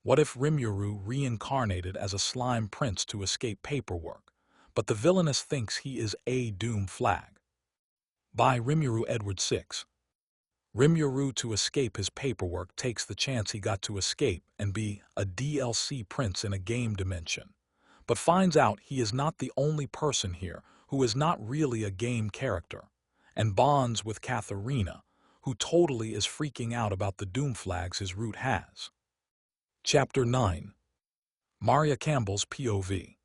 What if Rimuru reincarnated as a slime prince to escape paperwork, but the villainess thinks he is a doom flag? By Rimuru Edward 6. Rimuru, to escape his paperwork, takes the chance he got to escape and be a DLC prince in a game dimension, but finds out he is not the only person here who is not really a game character, and bonds with Catherina, who totally is freaking out about the doomflags his route has. Chapter 9. Maria Campbell's POV.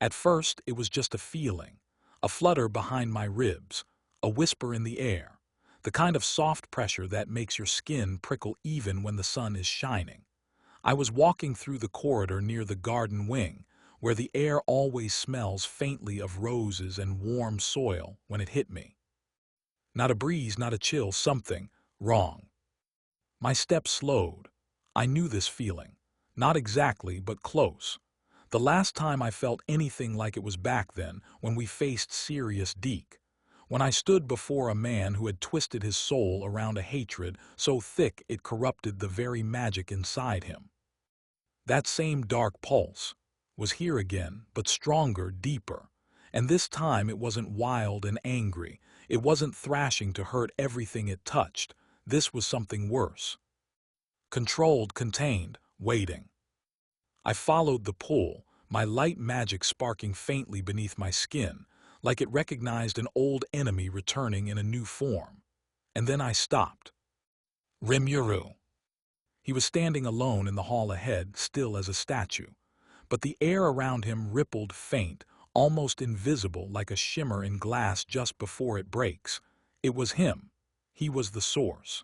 At first, it was just a feeling, a flutter behind my ribs, a whisper in the air, the kind of soft pressure that makes your skin prickle even when the sun is shining. I was walking through the corridor near the garden wing, where the air always smells faintly of roses and warm soil when it hit me. Not a breeze, not a chill, something wrong. My steps slowed. I knew this feeling. Not exactly, but close. The last time I felt anything like it was back then, when we faced Sirius Deke, when I stood before a man who had twisted his soul around a hatred so thick it corrupted the very magic inside him. That same dark pulse was here again, but stronger, deeper. And this time it wasn't wild and angry. It wasn't thrashing to hurt everything it touched. This was something worse. Controlled, contained, waiting. I followed the pull, my light magic sparking faintly beneath my skin, like it recognized an old enemy returning in a new form. And then I stopped. Rimuru. He was standing alone in the hall ahead, still as a statue, but the air around him rippled faint, almost invisible, like a shimmer in glass just before it breaks. It was him. He was the source.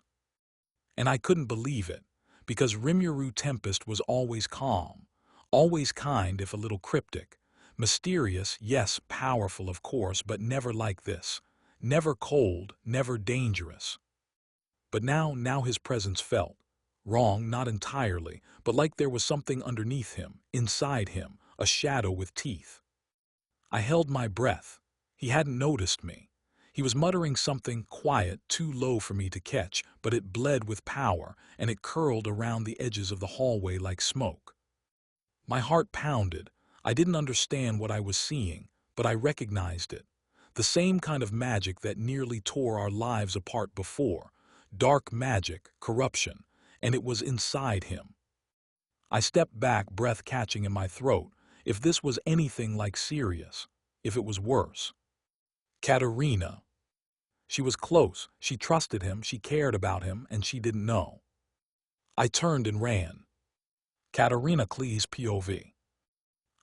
And I couldn't believe it, because Rimuru Tempest was always calm, always kind if a little cryptic, mysterious, yes, powerful of course, but never like this, never cold, never dangerous. But now his presence felt wrong, not entirely, but like there was something underneath him, inside him, a shadow with teeth. I held my breath. He hadn't noticed me. He was muttering something quiet, too low for me to catch, but it bled with power, and it curled around the edges of the hallway like smoke. My heart pounded. I didn't understand what I was seeing, but I recognized it. The same kind of magic that nearly tore our lives apart before. Dark magic, corruption, and it was inside him. I stepped back, breath catching in my throat. If this was anything like Sirius, if it was worse. Catherina. She was close, she trusted him, she cared about him, and she didn't know. I turned and ran. Catherina Clee's POV.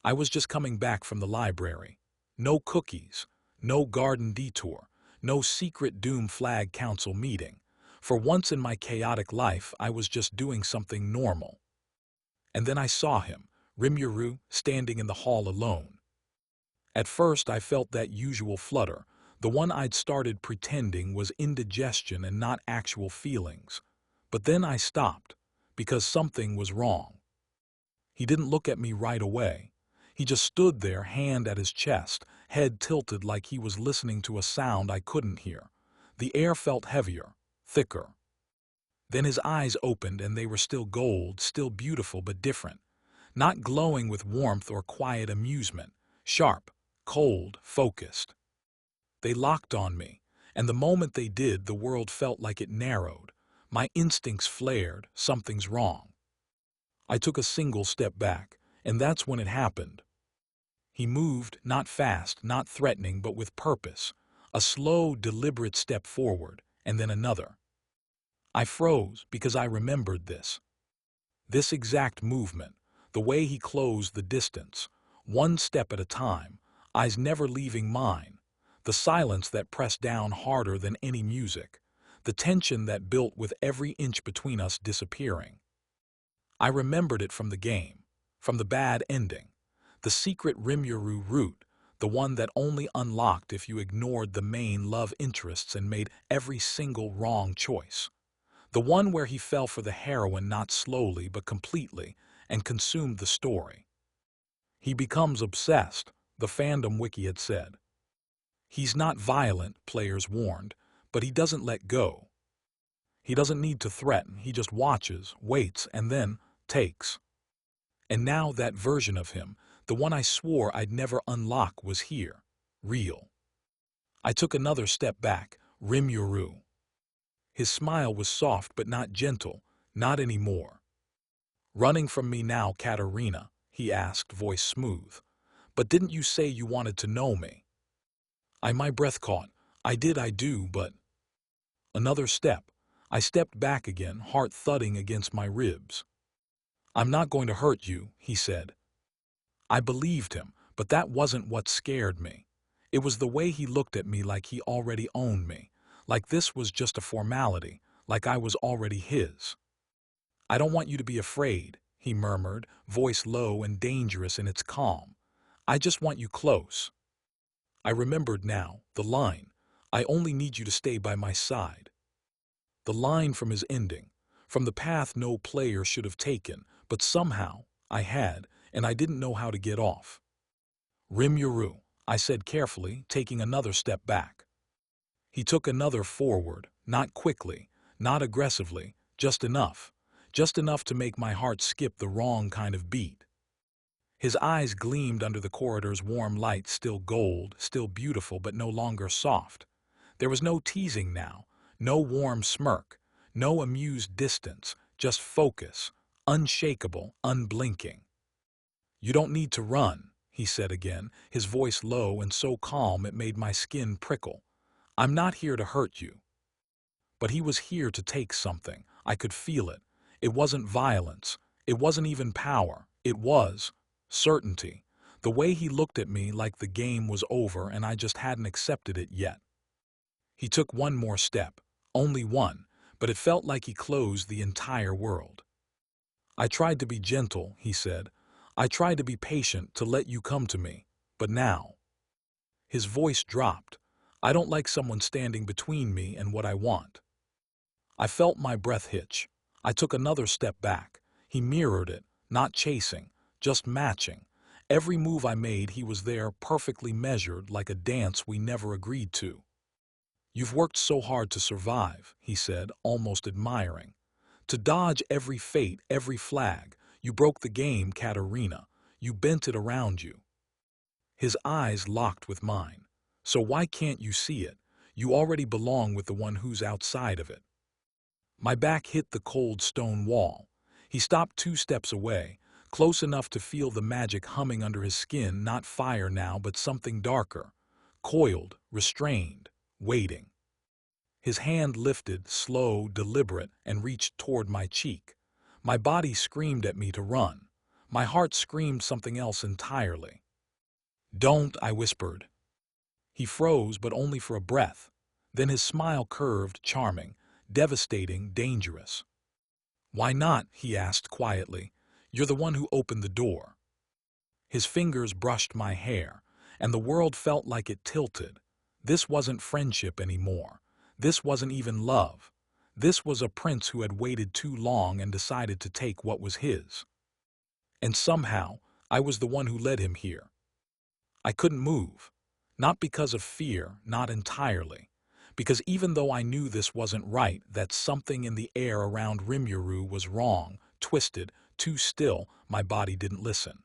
I was just coming back from the library. No cookies, no garden detour, no secret Doom Flag Council meeting. For once in my chaotic life, I was just doing something normal. And then I saw him, Rimuru, standing in the hall alone. At first I felt that usual flutter, the one I'd started pretending was indigestion and not actual feelings. But then I stopped, because something was wrong. He didn't look at me right away. He just stood there, hand at his chest, head tilted like he was listening to a sound I couldn't hear. The air felt heavier, thicker. Then his eyes opened and they were still gold, still beautiful but different. Not glowing with warmth or quiet amusement. Sharp, cold, focused. They locked on me, and the moment they did, the world felt like it narrowed. My instincts flared, something's wrong. I took a single step back, and that's when it happened. He moved, not fast, not threatening, but with purpose. A slow, deliberate step forward, and then another. I froze because I remembered this. This exact movement, the way he closed the distance, one step at a time, eyes never leaving mine, the silence that pressed down harder than any music, the tension that built with every inch between us disappearing. I remembered it from the game, from the bad ending, the secret Rimuru route, the one that only unlocked if you ignored the main love interests and made every single wrong choice. The one where he fell for the heroine not slowly but completely and consumed the story. He becomes obsessed, the fandom wiki had said. He's not violent, players warned, but he doesn't let go. He doesn't need to threaten, he just watches, waits, and then, takes. And now that version of him, the one I swore I'd never unlock, was here. Real. I took another step back. Rimuru. His smile was soft but not gentle. Not anymore. Running from me now, Catherina? He asked, voice smooth. But didn't you say you wanted to know me? My breath caught. I do, but... Another step. I stepped back again, heart thudding against my ribs. I'm not going to hurt you, he said. I believed him, but that wasn't what scared me. It was the way he looked at me, like he already owned me, like this was just a formality, like I was already his. I don't want you to be afraid, he murmured, voice low and dangerous in its calm. I just want you close. I remembered now, the line. I only need you to stay by my side. The line from his ending, from the path no player should have taken, but somehow I had, and I didn't know how to get off. Rimuru, I said carefully, taking another step back. He took another forward, not quickly, not aggressively, just enough to make my heart skip the wrong kind of beat. His eyes gleamed under the corridor's warm light, still gold, still beautiful, but no longer soft. There was no teasing now, no warm smirk, no amused distance, just focus, unshakable, unblinking. You don't need to run, he said again, his voice low and so calm it made my skin prickle. I'm not here to hurt you. But he was here to take something. I could feel it. It wasn't violence. It wasn't even power. It was certainty. The way he looked at me, like the game was over and I just hadn't accepted it yet. He took one more step, only one, but it felt like he closed the entire world. I tried to be gentle, he said. I tried to be patient, to let you come to me. But now... His voice dropped. I don't like someone standing between me and what I want. I felt my breath hitch. I took another step back. He mirrored it, not chasing, just matching. Every move I made, he was there, perfectly measured, like a dance we never agreed to. You've worked so hard to survive, he said, almost admiring. To dodge every fate, every flag. You broke the game, Catherina. You bent it around you. His eyes locked with mine. So why can't you see it? You already belong with the one who's outside of it. My back hit the cold stone wall. He stopped 2 steps away, close enough to feel the magic humming under his skin, not fire now, but something darker, coiled, restrained, waiting. His hand lifted, slow, deliberate, and reached toward my cheek. My body screamed at me to run. My heart screamed something else entirely. Don't, I whispered. He froze, but only for a breath. Then his smile curved, charming, devastating, dangerous. Why not? He asked quietly. You're the one who opened the door. His fingers brushed my hair, and the world felt like it tilted. This wasn't friendship anymore. This wasn't even love. This was a prince who had waited too long and decided to take what was his. And somehow, I was the one who led him here. I couldn't move. Not because of fear, not entirely. Because even though I knew this wasn't right, that something in the air around Rimuru was wrong, twisted, too still, my body didn't listen.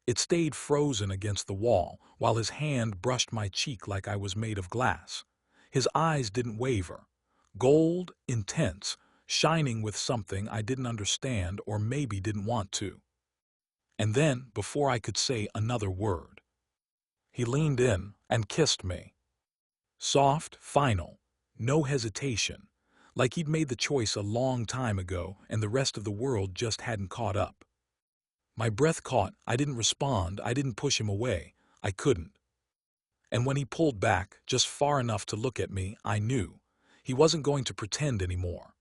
It stayed frozen against the wall, while his hand brushed my cheek like I was made of glass. His eyes didn't waver. Gold, intense, shining with something I didn't understand or maybe didn't want to. And then, before I could say another word, he leaned in and kissed me. Soft, final, no hesitation, like he'd made the choice a long time ago and the rest of the world just hadn't caught up. My breath caught. I didn't respond. I didn't push him away. I couldn't. And when he pulled back, just far enough to look at me, I knew. He wasn't going to pretend anymore.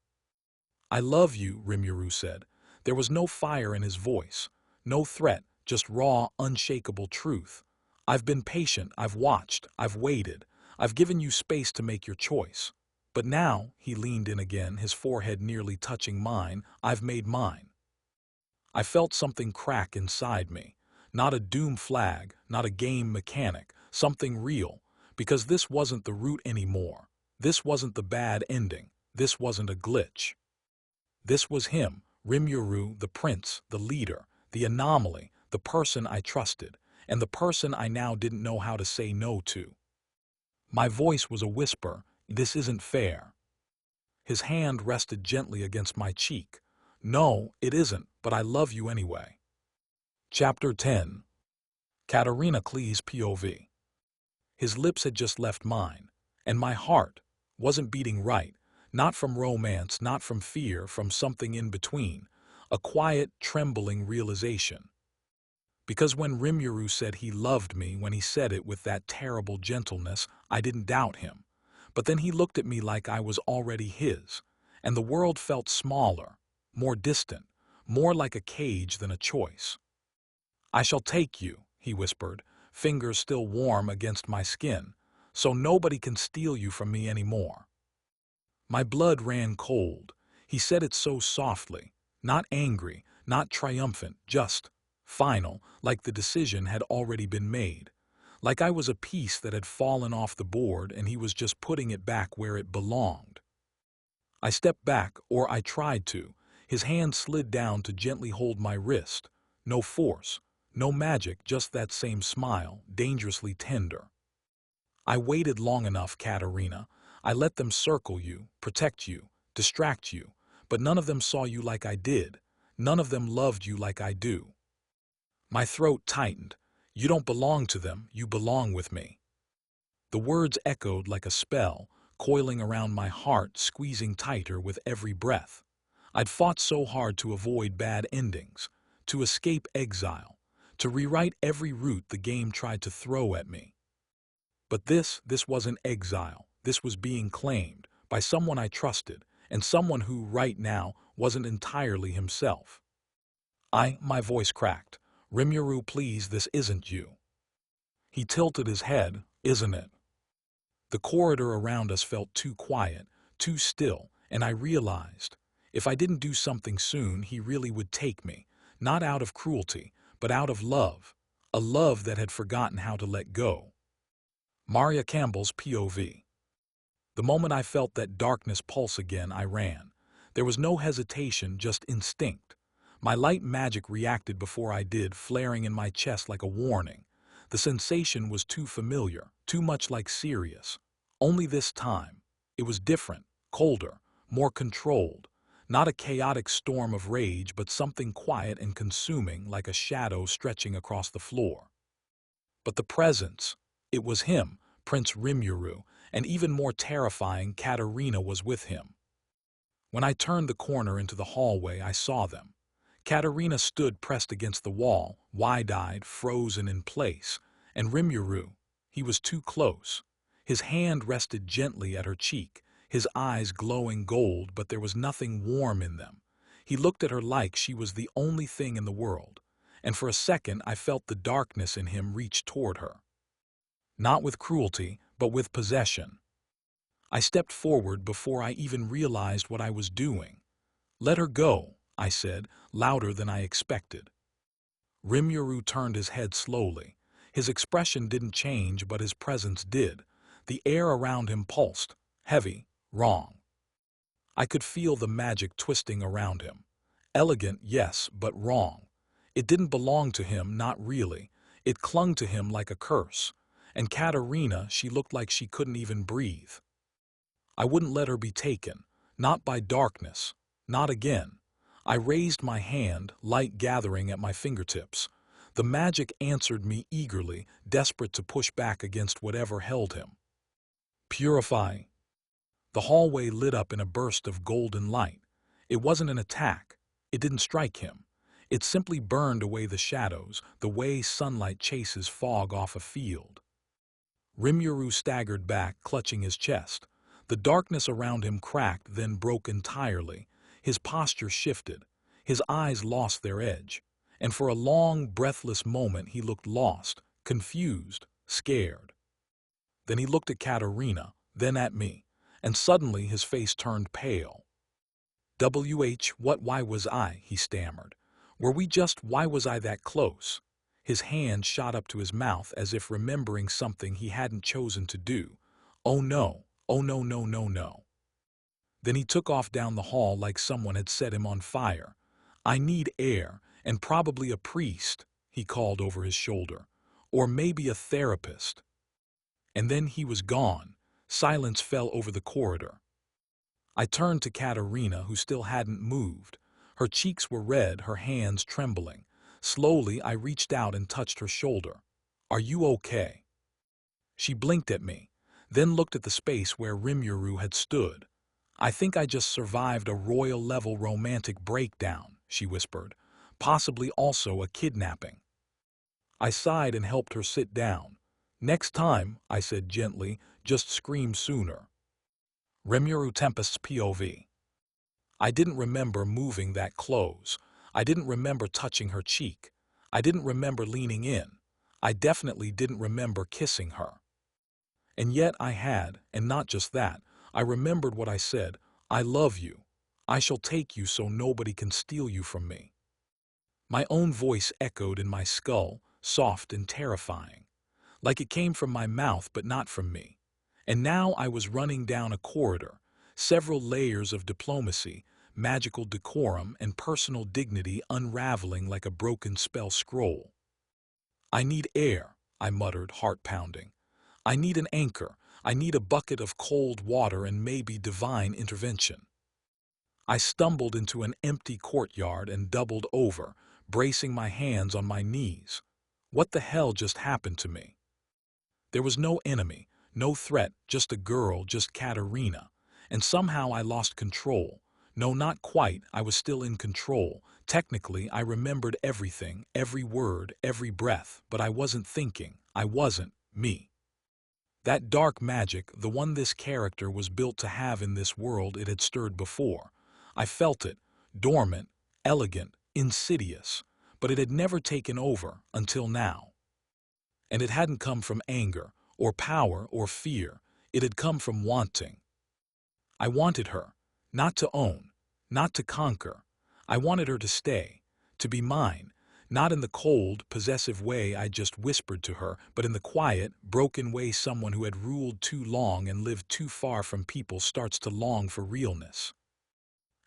I love you, Rimuru said. There was no fire in his voice, no threat, just raw, unshakable truth. I've been patient, I've watched, I've waited. I've given you space to make your choice. But now, he leaned in again, his forehead nearly touching mine, I've made mine. I felt something crack inside me. Not a doom flag, not a game mechanic, something real. Because this wasn't the route anymore. This wasn't the bad ending. This wasn't a glitch. This was him, Rimuru, the prince, the leader, the anomaly, the person I trusted, and the person I now didn't know how to say no to. My voice was a whisper, "This isn't fair." His hand rested gently against my cheek. "No, it isn't, but I love you anyway." Chapter 10. Catherina Klee's POV. His lips had just left mine, and my heart wasn't beating right, not from romance, not from fear, from something in between, a quiet, trembling realization. Because when Rimuru said he loved me, when he said it with that terrible gentleness, I didn't doubt him. But then he looked at me like I was already his, and the world felt smaller, more distant, more like a cage than a choice. "I shall take you," he whispered, fingers still warm against my skin, "so nobody can steal you from me anymore." My blood ran cold. He said it so softly, not angry, not triumphant, just final, like the decision had already been made. Like I was a piece that had fallen off the board and he was just putting it back where it belonged. I stepped back, or I tried to. His hand slid down to gently hold my wrist. No force, no magic, just that same smile, dangerously tender. "I waited long enough, Catherina. I let them circle you, protect you, distract you, but none of them saw you like I did. None of them loved you like I do." My throat tightened. "You don't belong to them, you belong with me." The words echoed like a spell, coiling around my heart, squeezing tighter with every breath. I'd fought so hard to avoid bad endings, to escape exile, to rewrite every route the game tried to throw at me. But this wasn't exile. This was being claimed by someone I trusted, and someone who, right now, wasn't entirely himself. My voice cracked. "Rimuru, please, this isn't you." He tilted his head. "Isn't it?" The corridor around us felt too quiet, too still, and I realized, if I didn't do something soon, he really would take me, not out of cruelty, but out of love, a love that had forgotten how to let go. Maria Campbell's POV. The moment I felt that darkness pulse again, I ran. There was no hesitation, just instinct. My light magic reacted before I did, flaring in my chest like a warning. The sensation was too familiar, too much like Sirius. Only this time, it was different, colder, more controlled. Not a chaotic storm of rage, but something quiet and consuming, like a shadow stretching across the floor. But the presence, it was him, Prince Rimuru, and even more terrifying, Catherina was with him. When I turned the corner into the hallway, I saw them. Catherina stood pressed against the wall, wide-eyed, frozen in place, and Rimuru, he was too close. His hand rested gently at her cheek, his eyes glowing gold, but there was nothing warm in them. He looked at her like she was the only thing in the world, and for a second I felt the darkness in him reach toward her. Not with cruelty, but with possession. I stepped forward before I even realized what I was doing. "Let her go," I said, louder than I expected. Rimuru turned his head slowly. His expression didn't change, but his presence did. The air around him pulsed, heavy, wrong. I could feel the magic twisting around him. Elegant, yes, but wrong. It didn't belong to him, not really. It clung to him like a curse. And Catherina, she looked like she couldn't even breathe. I wouldn't let her be taken, not by darkness, not again. I raised my hand, light gathering at my fingertips. The magic answered me eagerly, desperate to push back against whatever held him. "Purify." The hallway lit up in a burst of golden light. It wasn't an attack. It didn't strike him. It simply burned away the shadows, the way sunlight chases fog off a field. Rimuru staggered back, clutching his chest. The darkness around him cracked, then broke entirely. His posture shifted. His eyes lost their edge. And for a long, breathless moment he looked lost, confused, scared. Then he looked at Catherina, then at me, and suddenly his face turned pale. Why was I?" he stammered. Why was I that close?" His hand shot up to his mouth as if remembering something he hadn't chosen to do. "Oh no, oh no. Then he took off down the hall like someone had set him on fire. I need air, and probably a priest, he called over his shoulder, or maybe a therapist. And then he was gone. Silence fell over the corridor. I turned to Catherina, who still hadn't moved. Her cheeks were red, her hands trembling. Slowly, I reached out and touched her shoulder. "Are you okay?" She blinked at me, then looked at the space where Rimuru had stood. "I think I just survived a royal-level romantic breakdown," she whispered. "Possibly also a kidnapping." I sighed and helped her sit down. "Next time," I said gently, "just scream sooner." Rimuru Tempest's POV. I didn't remember moving that close. I didn't remember touching her cheek. I didn't remember leaning in. I definitely didn't remember kissing her. And yet I had, and not just that, I remembered what I said: "I love you. I shall take you so nobody can steal you from me." My own voice echoed in my skull, soft and terrifying, like it came from my mouth but not from me. And now I was running down a corridor, several layers of diplomacy, magical decorum, and personal dignity unraveling like a broken spell scroll. "I need air," I muttered, heart pounding. "I need an anchor. I need a bucket of cold water and maybe divine intervention." I stumbled into an empty courtyard and doubled over, bracing my hands on my knees. What the hell just happened to me? There was no enemy, no threat, just a girl, just Catherina. And somehow I lost control. No, not quite, I was still in control. Technically, I remembered everything, every word, every breath, but I wasn't thinking. I wasn't me. That dark magic, the one this character was built to have in this world, it had stirred before. I felt it, dormant, elegant, insidious, but it had never taken over until now. And it hadn't come from anger, or power, or fear. It had come from wanting. I wanted her, not to own, not to conquer. I wanted her to stay, to be mine, not in the cold, possessive way I just whispered to her, but in the quiet, broken way someone who had ruled too long and lived too far from people starts to long for realness.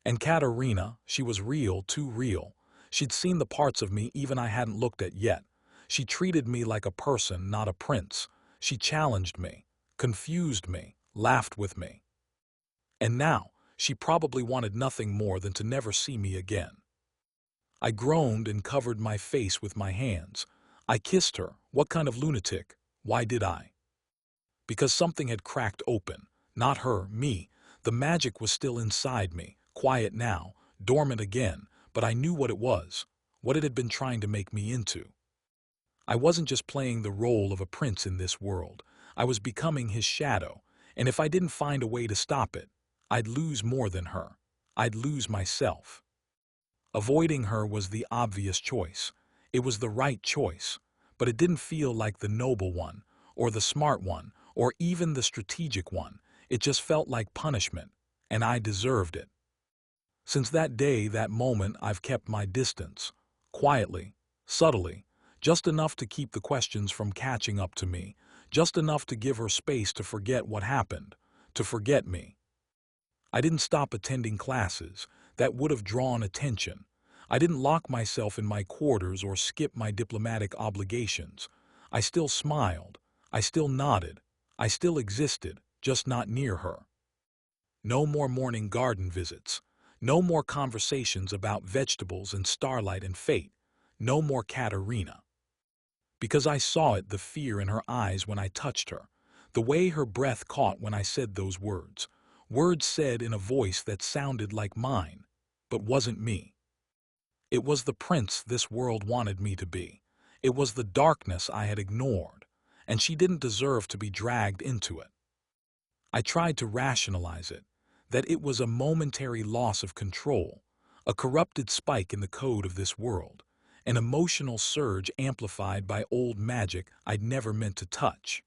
And Catherina, she was real, too real. She'd seen the parts of me even I hadn't looked at yet. She treated me like a person, not a prince. She challenged me, confused me, laughed with me. And now, she probably wanted nothing more than to never see me again. I groaned and covered my face with my hands. I kissed her. What kind of lunatic? Why did I? Because something had cracked open. Not her, me. The magic was still inside me, quiet now, dormant again, but I knew what it was, what it had been trying to make me into. I wasn't just playing the role of a prince in this world. I was becoming his shadow, and if I didn't find a way to stop it, I'd lose more than her. I'd lose myself. Avoiding her was the obvious choice. It was the right choice, but it didn't feel like the noble one, or the smart one, or even the strategic one. It just felt like punishment, and I deserved it. Since that day, that moment, I've kept my distance, quietly, subtly, just enough to keep the questions from catching up to me, just enough to give her space to forget what happened, to forget me. I didn't stop attending classes. That would have drawn attention. I didn't lock myself in my quarters or skip my diplomatic obligations. I still smiled. I still nodded. I still existed, just not near her. No more morning garden visits. No more conversations about vegetables and starlight and fate. No more Catherina. Because I saw it, the fear in her eyes when I touched her. The way her breath caught when I said those words. Words said in a voice that sounded like mine, but wasn't me. It was the prince this world wanted me to be. It was the darkness I had ignored, and she didn't deserve to be dragged into it. I tried to rationalize it, that it was a momentary loss of control, a corrupted spike in the code of this world, an emotional surge amplified by old magic I'd never meant to touch.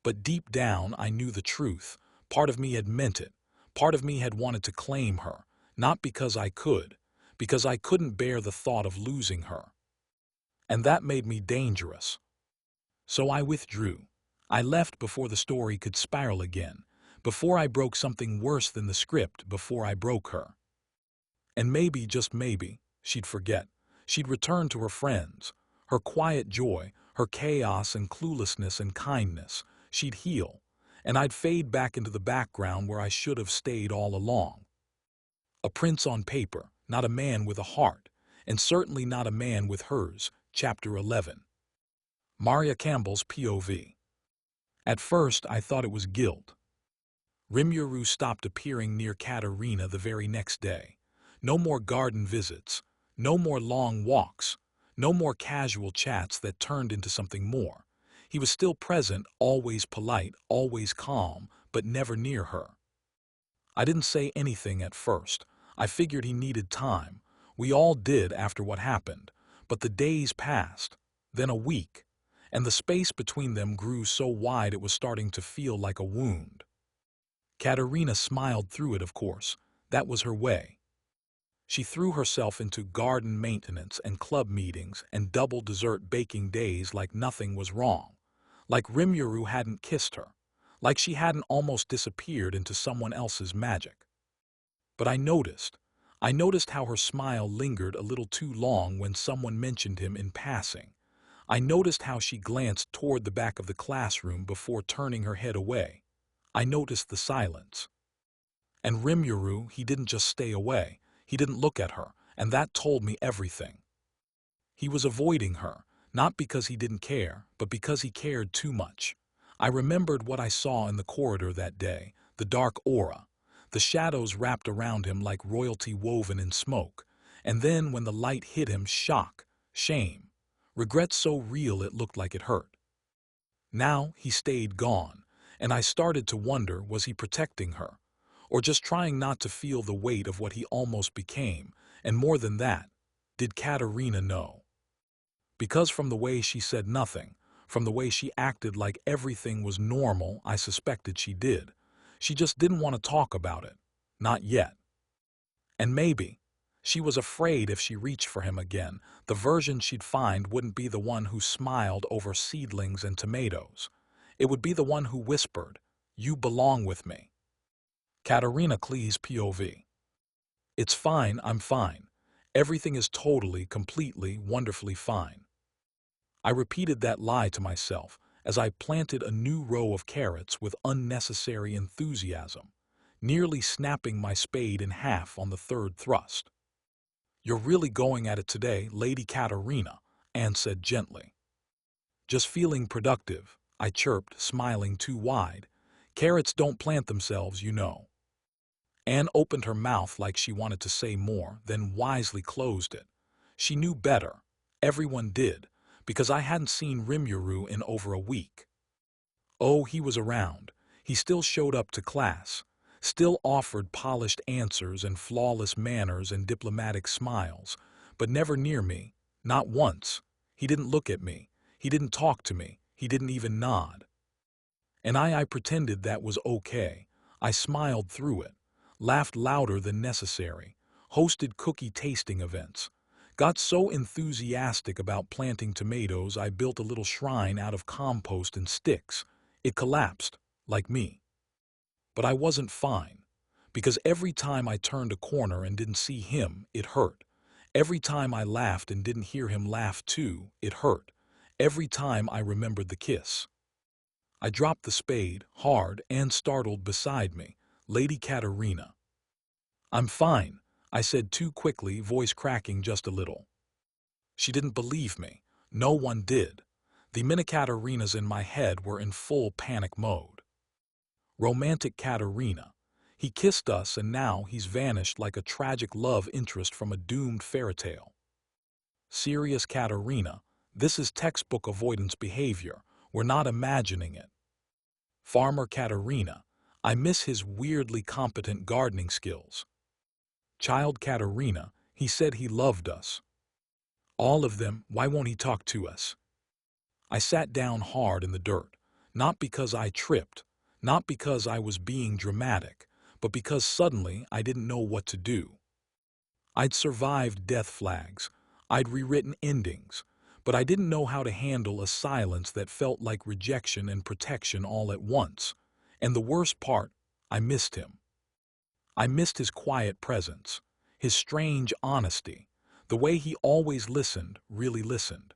But deep down, I knew the truth. Part of me had meant it. Part of me had wanted to claim her, not because I could, because I couldn't bear the thought of losing her. And that made me dangerous. So I withdrew. I left before the story could spiral again, before I broke something worse than the script, before I broke her. And maybe, just maybe, She'd forget. She'd return to her friends. Her quiet joy, her chaos and cluelessness and kindness. She'd heal. And I'd fade back into the background where I should have stayed all along. A prince on paper, not a man with a heart, and certainly not a man with hers. Chapter 11. Maria Campbell's POV. At first, I thought it was guilt. Rimuru stopped appearing near Catherina the very next day. No more garden visits. No more long walks. No more casual chats that turned into something more. He was still present, always polite, always calm, but never near her. I didn't say anything at first. I figured he needed time. We all did after what happened. But the days passed, then a week, and the space between them grew so wide it was starting to feel like a wound. Catherina smiled through it, of course. That was her way. She threw herself into garden maintenance and club meetings and double dessert baking days like nothing was wrong. Like Rimuru hadn't kissed her. Like she hadn't almost disappeared into someone else's magic. But I noticed how her smile lingered a little too long when someone mentioned him in passing. I noticed how she glanced toward the back of the classroom before turning her head away. I noticed the silence. And Rimuru, he didn't just stay away. He didn't look at her, and that told me everything. He was avoiding her, not because he didn't care, but because he cared too much. I remembered what I saw in the corridor that day, the dark aura, the shadows wrapped around him like royalty woven in smoke, and then when the light hit him, shock, shame, regret so real it looked like it hurt. Now he stayed gone, and I started to wonder, was he protecting her, or just trying not to feel the weight of what he almost became, and more than that, did Catherina know? Because from the way she said nothing, from the way she acted like everything was normal, I suspected she did. She just didn't want to talk about it. Not yet. And maybe she was afraid if she reached for him again, the version she'd find wouldn't be the one who smiled over seedlings and tomatoes. It would be the one who whispered, "You belong with me." Catherina Klee's POV. It's fine, I'm fine. Everything is totally, completely, wonderfully fine. I repeated that lie to myself as I planted a new row of carrots with unnecessary enthusiasm, nearly snapping my spade in half on the third thrust. "You're really going at it today, Lady Catherina," Anne said gently. "Just feeling productive," I chirped, smiling too wide. "Carrots don't plant themselves, you know." Anne opened her mouth like she wanted to say more, then wisely closed it. She knew better. Everyone did, because I hadn't seen Rimuru in over a week. Oh, he was around. He still showed up to class, still offered polished answers and flawless manners and diplomatic smiles, but never near me, not once. He didn't look at me. He didn't talk to me. He didn't even nod. And I pretended that was okay. I smiled through it, laughed louder than necessary, hosted cookie tasting events, got so enthusiastic about planting tomatoes I built a little shrine out of compost and sticks. It collapsed, like me. But I wasn't fine, because every time I turned a corner and didn't see him, it hurt. Every time I laughed and didn't hear him laugh too, it hurt. Every time I remembered the kiss. I dropped the spade, hard and startled beside me, Lady Catherina. "I'm fine," I said too quickly, voice cracking just a little. She didn't believe me. No one did. The mini Catherinas in my head were in full panic mode. Romantic Catherina. He kissed us and now he's vanished like a tragic love interest from a doomed fairy tale. Serious Catherina. This is textbook avoidance behavior. We're not imagining it. Farmer Catherina. I miss his weirdly competent gardening skills. Child Catherina. He said he loved us. All of them, why won't he talk to us? I sat down hard in the dirt, not because I tripped, not because I was being dramatic, but because suddenly I didn't know what to do. I'd survived death flags, I'd rewritten endings, but I didn't know how to handle a silence that felt like rejection and protection all at once. And the worst part, I missed him. I missed his quiet presence, his strange honesty, The way he always listened, really listened.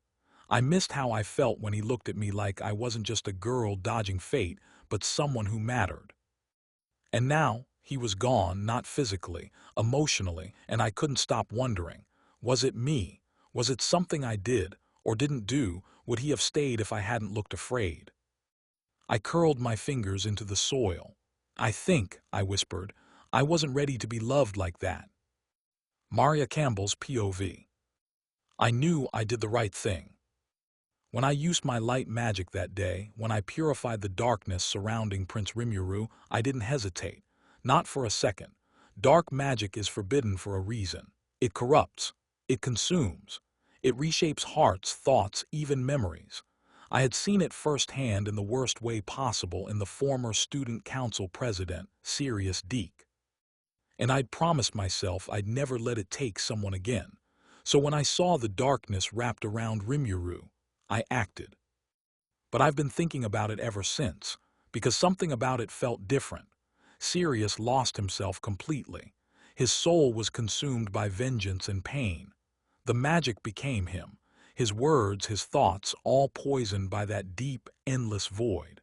I missed how I felt when he looked at me like I wasn't just a girl dodging fate, but someone who mattered. And now, he was gone, not physically, emotionally, and I couldn't stop wondering, was it me? Was it something I did, or didn't do? Would he have stayed if I hadn't looked afraid? I curled my fingers into the soil. I whispered, I wasn't ready to be loved like that. Maria Campbell's POV. I knew I did the right thing. When I used my light magic that day, when I purified the darkness surrounding Prince Rimuru, I didn't hesitate. Not for a second. Dark magic is forbidden for a reason. It corrupts. It consumes. It reshapes hearts, thoughts, even memories. I had seen it firsthand in the worst way possible in the former student council president, Sirius Deke. And I'd promised myself I'd never let it take someone again. So when I saw the darkness wrapped around Rimuru, I acted. But I've been thinking about it ever since, because something about it felt different. Sirius lost himself completely. His soul was consumed by vengeance and pain. The magic became him. His words, his thoughts, all poisoned by that deep, endless void.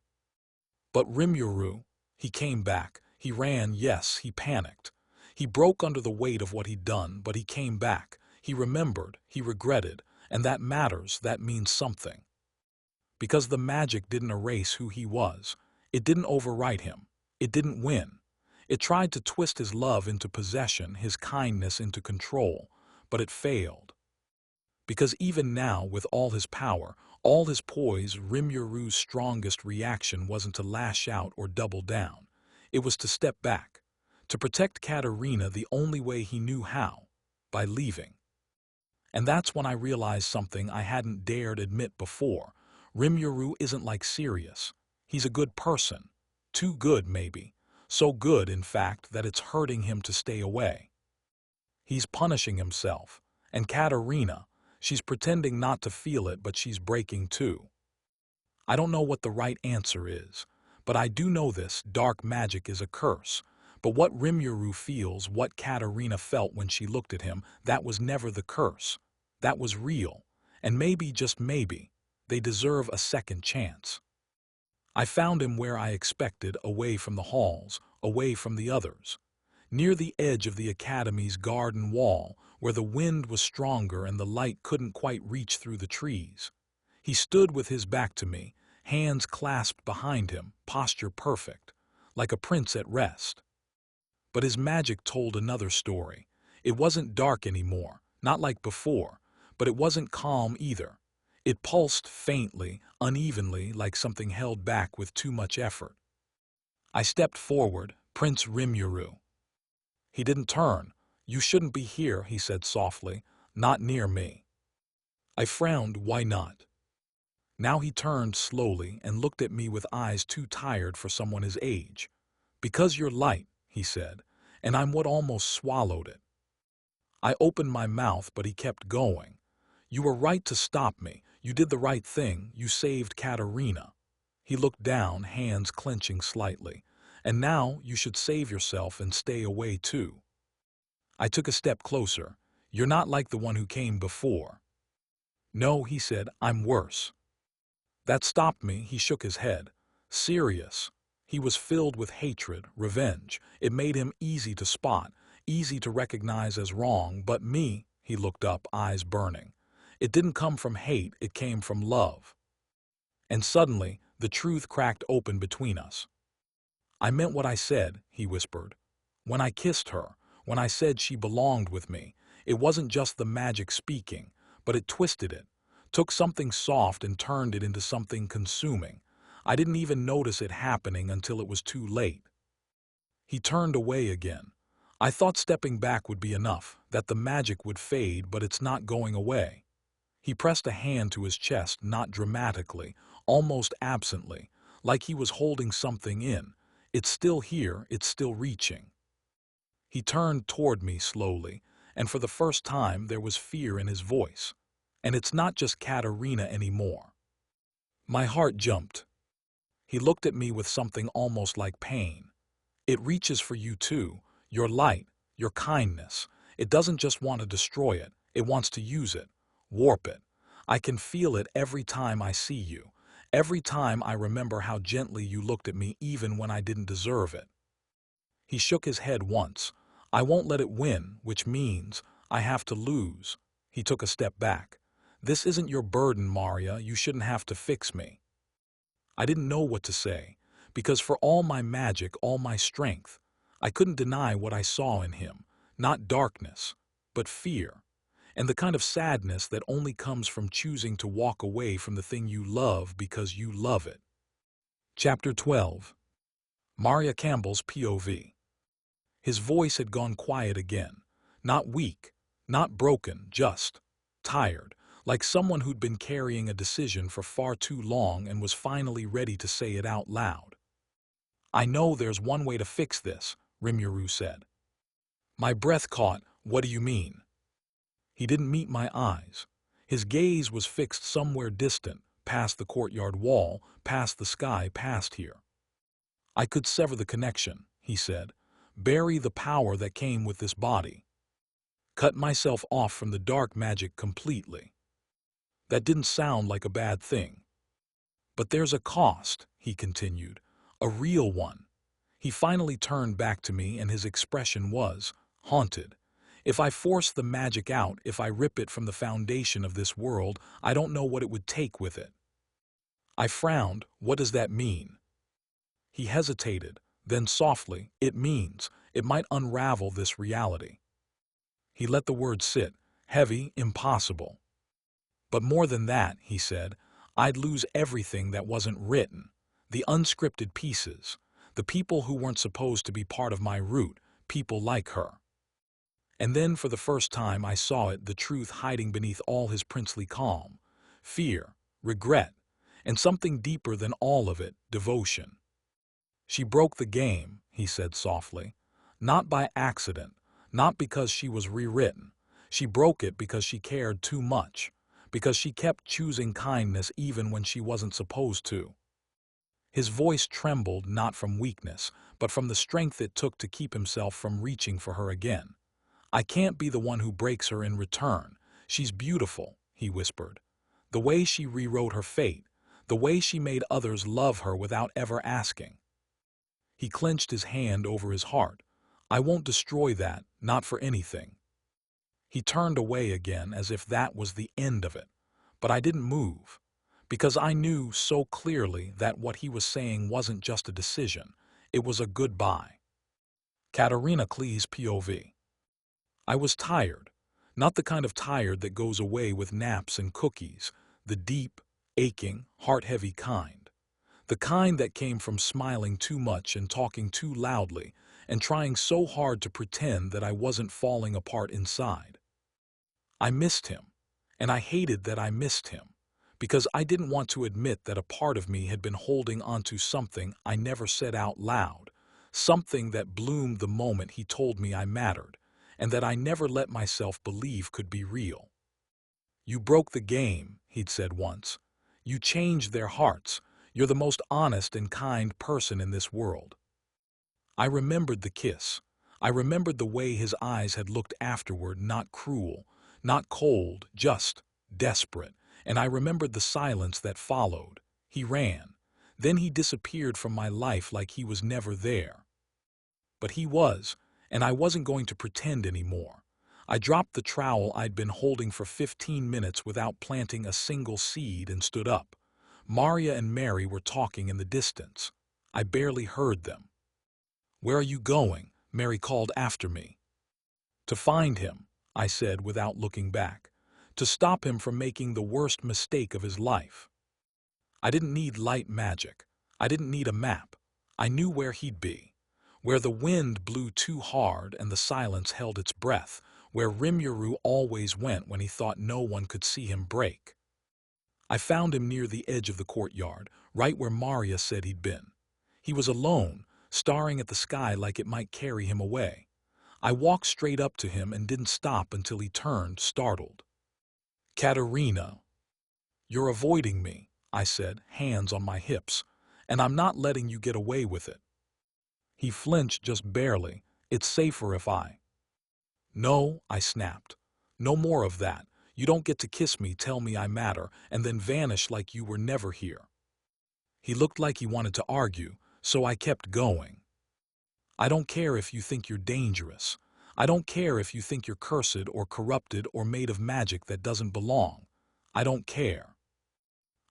But Rimuru, he came back. He ran, yes, he panicked. He broke under the weight of what he'd done, but he came back. He remembered, he regretted, and that matters, that means something. Because the magic didn't erase who he was. It didn't overwrite him. It didn't win. It tried to twist his love into possession, his kindness into control, but it failed. Because even now, with all his power, all his poise, Rimuru's strongest reaction wasn't to lash out or double down. It was to step back, to protect Catherina the only way he knew how, by leaving. And that's when I realized something I hadn't dared admit before. Rimuru isn't like Sirius. He's a good person. Too good, maybe. So good, in fact, that it's hurting him to stay away. He's punishing himself. And Catherina, she's pretending not to feel it, but she's breaking too. I don't know what the right answer is, but I do know this: dark magic is a curse. But what Rimuru feels, what Catherina felt when she looked at him, that was never the curse. That was real. And maybe, just maybe, they deserve a second chance. I found him where I expected, away from the halls, away from the others. Near the edge of the academy's garden wall, where the wind was stronger and the light couldn't quite reach through the trees. He stood with his back to me, hands clasped behind him, posture perfect, like a prince at rest. But his magic told another story. It wasn't dark anymore, not like before, but it wasn't calm either. It pulsed faintly, unevenly, like something held back with too much effort. I stepped forward, Prince Rimuru. He didn't turn. "You shouldn't be here," he said softly, "not near me." I frowned. Why not? Now he turned slowly and looked at me with eyes too tired for someone his age. "Because you're light," he said, and I'm what almost swallowed it. I opened my mouth, but he kept going. "You were right to stop me. You did the right thing. You saved Catherina." He looked down, hands clenching slightly. "And now you should save yourself and stay away too." I took a step closer. "You're not like the one who came before." "No," he said, "I'm worse." That stopped me. He shook his head. Serious. He was filled with hatred, revenge. It made him easy to spot, easy to recognize as wrong. But me, he looked up, eyes burning. It didn't come from hate, it came from love. And suddenly, the truth cracked open between us. "I meant what I said," he whispered. "When I kissed her, when I said she belonged with me, it wasn't just the magic speaking, but it twisted it, took something soft and turned it into something consuming. I didn't even notice it happening until it was too late." He turned away again. I thought stepping back would be enough, that the magic would fade, but it's not going away. He pressed a hand to his chest, not dramatically, almost absently, like he was holding something in. "It's still here, it's still reaching." He turned toward me slowly, and for the first time there was fear in his voice. "And it's not just Catherina anymore." My heart jumped. He looked at me with something almost like pain. "It reaches for you too, your light, your kindness. It doesn't just want to destroy it, It wants to use it, warp it. I can feel it every time I see you, every time I remember how gently you looked at me even when I didn't deserve it. He shook his head once. I won't let it win, which means I have to lose. He took a step back. This isn't your burden, Maria. You shouldn't have to fix me. I didn't know what to say, because for all my magic, all my strength, I couldn't deny what I saw in him. Not darkness, but fear. And the kind of sadness that only comes from choosing to walk away from the thing you love because you love it. Chapter 12. Maria Campbell's POV. His voice had gone quiet again. Not weak, not broken, just tired, like someone who'd been carrying a decision for far too long and was finally ready to say it out loud. I know there's one way to fix this, Rimuru said. My breath caught. What do you mean? He didn't meet my eyes. His gaze was fixed somewhere distant, past the courtyard wall, past the sky, past here. I could sever the connection, he said. Bury the power that came with this body. Cut myself off from the dark magic completely. That didn't sound like a bad thing. But there's a cost, he continued, a real one. He finally turned back to me and his expression was haunted. If I force the magic out, if I rip it from the foundation of this world, I don't know what it would take with it. I frowned. What does that mean? He hesitated. Then softly, it means it might unravel this reality. He let the word sit, heavy, impossible. But more than that, he said, I'd lose everything that wasn't written, the unscripted pieces, the people who weren't supposed to be part of my route, people like her. And then for the first time I saw it, the truth hiding beneath all his princely calm, fear, regret, and something deeper than all of it, devotion. She broke the game, he said softly, not by accident, not because she was rewritten. She broke it because she cared too much, because she kept choosing kindness even when she wasn't supposed to. His voice trembled not from weakness, but from the strength it took to keep himself from reaching for her again. I can't be the one who breaks her in return. She's beautiful, he whispered. The way she rewrote her fate, the way she made others love her without ever asking. He clenched his hand over his heart. I won't destroy that, not for anything. He turned away again as if that was the end of it. But I didn't move, because I knew so clearly that what he was saying wasn't just a decision, it was a goodbye. Catherina Klee's POV. I was tired, not the kind of tired that goes away with naps and cookies, the deep, aching, heart-heavy kind. The kind that came from smiling too much and talking too loudly and trying so hard to pretend that I wasn't falling apart inside. I missed him, and I hated that I missed him, because I didn't want to admit that a part of me had been holding onto something I never said out loud, something that bloomed the moment he told me I mattered, and that I never let myself believe could be real. You broke the game, he'd said once. You changed their hearts. You're the most honest and kind person in this world. I remembered the kiss. I remembered the way his eyes had looked afterward, not cruel, not cold, just desperate. And I remembered the silence that followed. He ran. Then he disappeared from my life like he was never there. But he was, and I wasn't going to pretend anymore. I dropped the trowel I'd been holding for 15 minutes without planting a single seed and stood up. Maria and Mary were talking in the distance. I barely heard them. Where are you going? Mary called after me. To find him, I said without looking back. To stop him from making the worst mistake of his life. I didn't need light magic. I didn't need a map. I knew where he'd be. Where the wind blew too hard and the silence held its breath. Where Rimuru always went when he thought no one could see him break. I found him near the edge of the courtyard, right where Maria said he'd been. He was alone, staring at the sky like it might carry him away. I walked straight up to him and didn't stop until he turned, startled. Catherina. You're avoiding me, I said, hands on my hips, and I'm not letting you get away with it. He flinched just barely. It's safer if I... No, I snapped. No more of that. You don't get to kiss me, tell me I matter, and then vanish like you were never here. He looked like he wanted to argue, so I kept going. I don't care if you think you're dangerous. I don't care if you think you're cursed or corrupted or made of magic that doesn't belong. I don't care.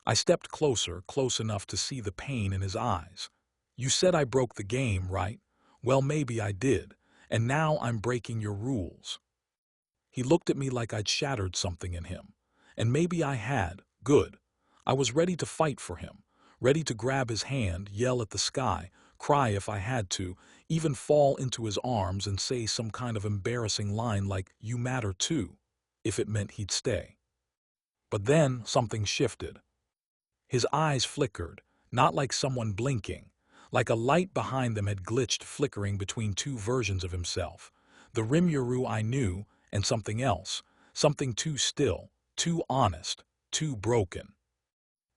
I stepped closer, close enough to see the pain in his eyes. You said I broke the game, right? Well, maybe I did, and now I'm breaking your rules. He looked at me like I'd shattered something in him. And maybe I had. Good. I was ready to fight for him, ready to grab his hand, yell at the sky, cry if I had to, even fall into his arms and say some kind of embarrassing line like, "You matter too," if it meant he'd stay. But then something shifted. His eyes flickered, not like someone blinking, like a light behind them had glitched, flickering between two versions of himself. The Rimuru I knew and something else, something too still, too honest, too broken.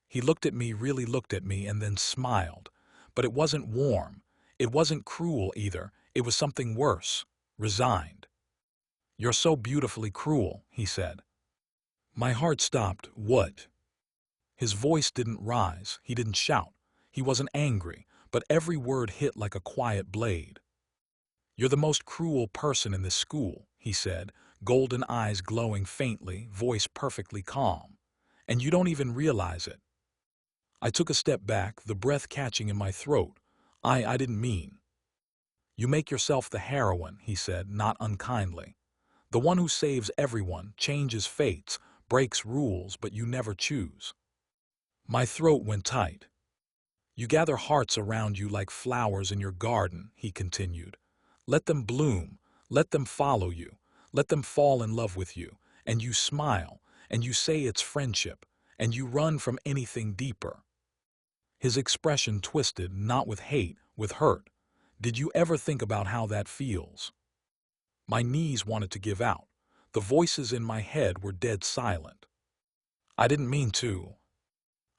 He looked at me, really looked at me, and then smiled. But it wasn't warm. It wasn't cruel either. It was something worse, resigned. "You're so beautifully cruel," he said. My heart stopped. What? His voice didn't rise. He didn't shout. He wasn't angry, but every word hit like a quiet blade. "You're the most cruel person in this school," he said, golden eyes glowing faintly, voice perfectly calm. "And you don't even realize it." I took a step back, the breath catching in my throat. I didn't mean. "You make yourself the heroine," he said, not unkindly. "The one who saves everyone, changes fates, breaks rules, but you never choose." My throat went tight. "You gather hearts around you like flowers in your garden," he continued. "Let them bloom, let them follow you, let them fall in love with you, and you smile, and you say it's friendship, and you run from anything deeper." His expression twisted, not with hate, with hurt. "Did you ever think about how that feels?" My knees wanted to give out. The voices in my head were dead silent. "I didn't mean to."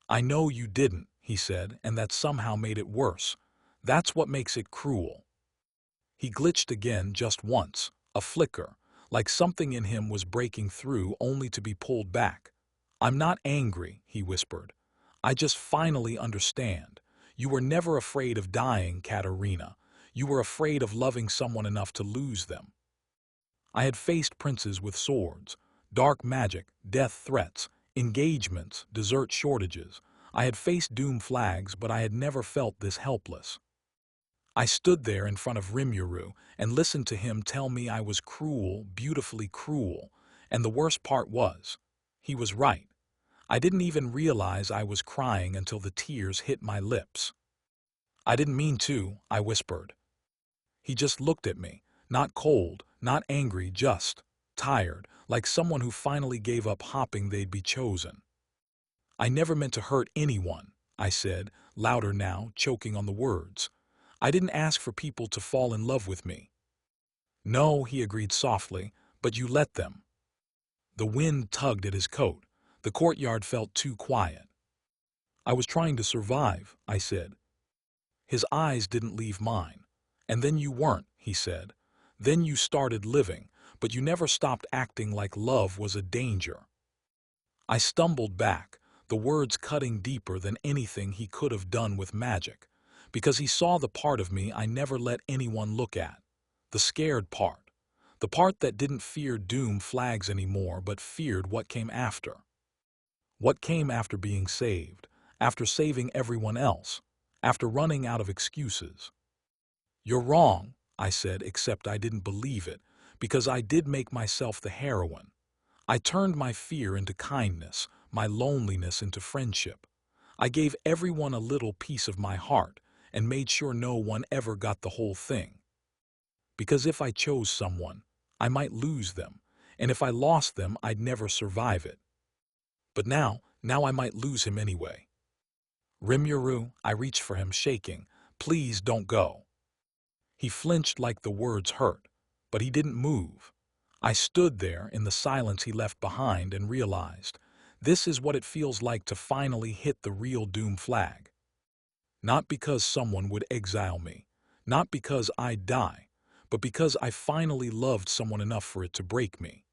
"I know you didn't," he said, "and that somehow made it worse. That's what makes it cruel." He glitched again, just once, a flicker, like something in him was breaking through only to be pulled back. "I'm not angry," he whispered. "I just finally understand. You were never afraid of dying, Catherina. You were afraid of loving someone enough to lose them." I had faced princes with swords, dark magic, death threats, engagements, dessert shortages. I had faced doomflags, but I had never felt this helpless. I stood there in front of Rimuru and listened to him tell me I was cruel, beautifully cruel, and the worst part was, he was right. I didn't even realize I was crying until the tears hit my lips. "I didn't mean to," I whispered. He just looked at me, not cold, not angry, just tired, like someone who finally gave up hoping they'd be chosen. "I never meant to hurt anyone," I said, louder now, choking on the words. "I didn't ask for people to fall in love with me." "No," he agreed softly, "but you let them." The wind tugged at his coat. The courtyard felt too quiet. "I was trying to survive," I said. His eyes didn't leave mine. "And then you weren't," he said. "Then you started living, but you never stopped acting like love was a danger." I stumbled back, the words cutting deeper than anything he could have done with magic, because he saw the part of me I never let anyone look at, the scared part, the part that didn't fear doom flags anymore but feared what came after. What came after being saved, after saving everyone else, after running out of excuses. "You're wrong," I said, except I didn't believe it, because I did make myself the heroine. I turned my fear into kindness, my loneliness into friendship. I gave everyone a little piece of my heart and made sure no one ever got the whole thing. Because if I chose someone, I might lose them, and if I lost them, I'd never survive it. But now I might lose him anyway. "Rimuru," I reached for him, shaking. "Please don't go." He flinched like the words hurt, but he didn't move. I stood there in the silence he left behind and realized, this is what it feels like to finally hit the real doom flag. Not because someone would exile me, not because I'd die, but because I finally loved someone enough for it to break me.